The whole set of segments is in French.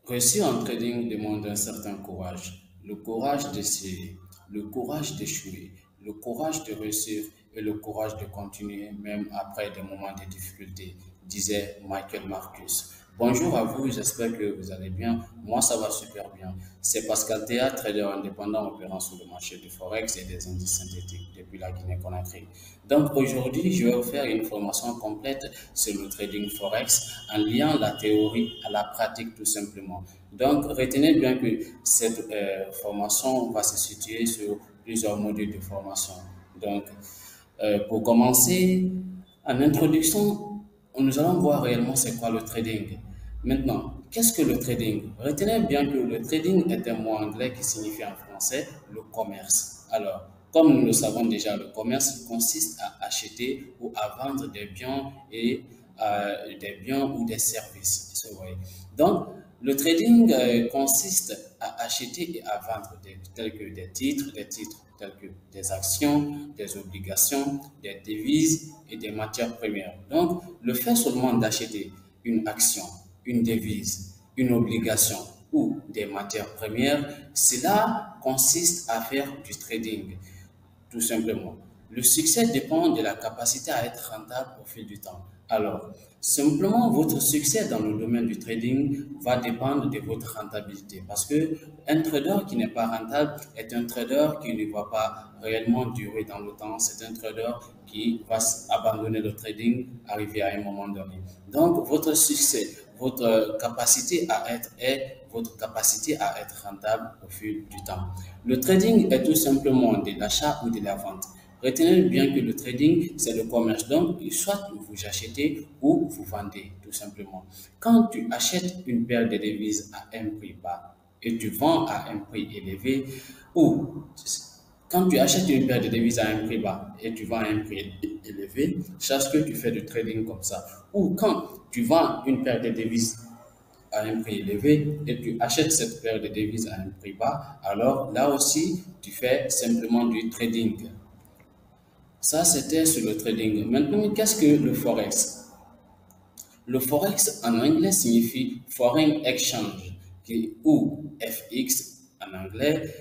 Réussir en trading demande un certain courage. Le courage d'essayer, le courage d'échouer, le courage de réussir et le courage de continuer même après des moments de difficulté, disait Michael Marcus. Bonjour à vous, j'espère que vous allez bien. Moi, ça va super bien. C'est Pascal Théa, trader indépendant opérant sur le marché du Forex et des indices synthétiques depuis la Guinée-Conakry. Donc aujourd'hui, je vais vous faire une formation complète sur le trading Forex en liant la théorie à la pratique tout simplement. Donc retenez bien que cette formation va se situer sur plusieurs modules de formation. Donc pour commencer, en introduction, nous allons voir réellement c'est quoi le trading. Maintenant, qu'est-ce que le trading? Retenez bien que le trading est un mot anglais qui signifie en français le commerce. Alors, comme nous le savons déjà, le commerce consiste à acheter ou à vendre des biens et des biens ou des services. Donc, le trading consiste à acheter et à vendre tels que des titres tels que des actions, des obligations, des devises et des matières premières. Donc, le fait seulement d'acheter une action, une devise, une obligation ou des matières premières, cela consiste à faire du trading, tout simplement. Le succès dépend de la capacité à être rentable au fil du temps. Alors, simplement, votre succès dans le domaine du trading va dépendre de votre rentabilité parce que un trader qui n'est pas rentable est un trader qui ne va pas réellement durer dans le temps. C'est un trader qui va abandonner le trading, arriver à un moment donné. Donc, votre succès, votre capacité à être est votre capacité à être rentable au fil du temps. Le trading est tout simplement de l'achat ou de la vente. Retenez bien que le trading, c'est le commerce. Donc, soit vous achetez ou vous vendez, tout simplement. Quand tu achètes une paire de devises à un prix bas et tu vends à un prix élevé, ou quand tu achètes une paire de devises à un prix bas et tu vends à un prix élevé, sache que tu fais du trading comme ça. Ou quand tu vends une paire de devises à un prix élevé et tu achètes cette paire de devises à un prix bas, alors là aussi, tu fais simplement du trading. Ça, c'était sur le trading. Maintenant, qu'est-ce que le Forex? Le Forex en anglais signifie Foreign Exchange, ou FX en anglais,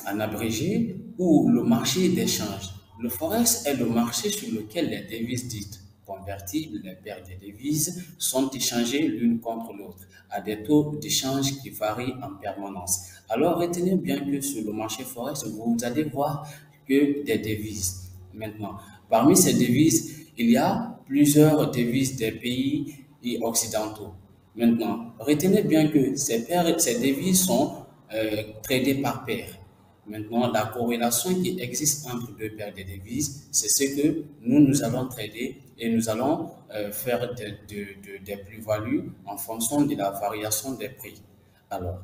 en abrégé, ou le marché d'échange. Le Forex est le marché sur lequel les devises dites convertibles, les paires de devises, sont échangées l'une contre l'autre à des taux d'échange qui varient en permanence. Alors retenez bien que sur le marché Forex, vous allez voir que des devises. Maintenant, parmi ces devises, il y a plusieurs devises des pays occidentaux. Maintenant, retenez bien que ces devises sont tradées par paire. Maintenant, la corrélation qui existe entre deux paires de devises, c'est ce que nous allons trader et nous allons faire des plus-values en fonction de la variation des prix. Alors,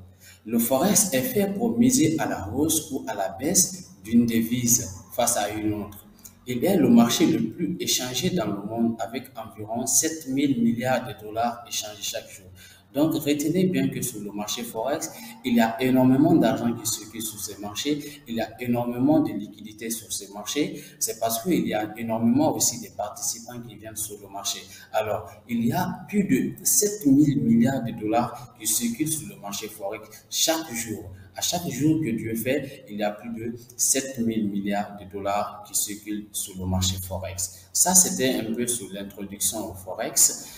le forex est fait pour miser à la hausse ou à la baisse d'une devise face à une autre. Il est le marché le plus échangé dans le monde avec environ 7 000 milliards de dollars échangés chaque jour. Donc, retenez bien que sur le marché Forex, il y a énormément d'argent qui circule sur ces marchés, il y a énormément de liquidités sur ces marchés. C'est parce qu'il y a énormément aussi de participants qui viennent sur le marché. Alors, il y a plus de 7 000 milliards de dollars qui circulent sur le marché Forex chaque jour. À chaque jour que Dieu fait, il y a plus de 7 000 milliards de dollars qui circulent sur le marché Forex. Ça, c'était un peu sur l'introduction au Forex.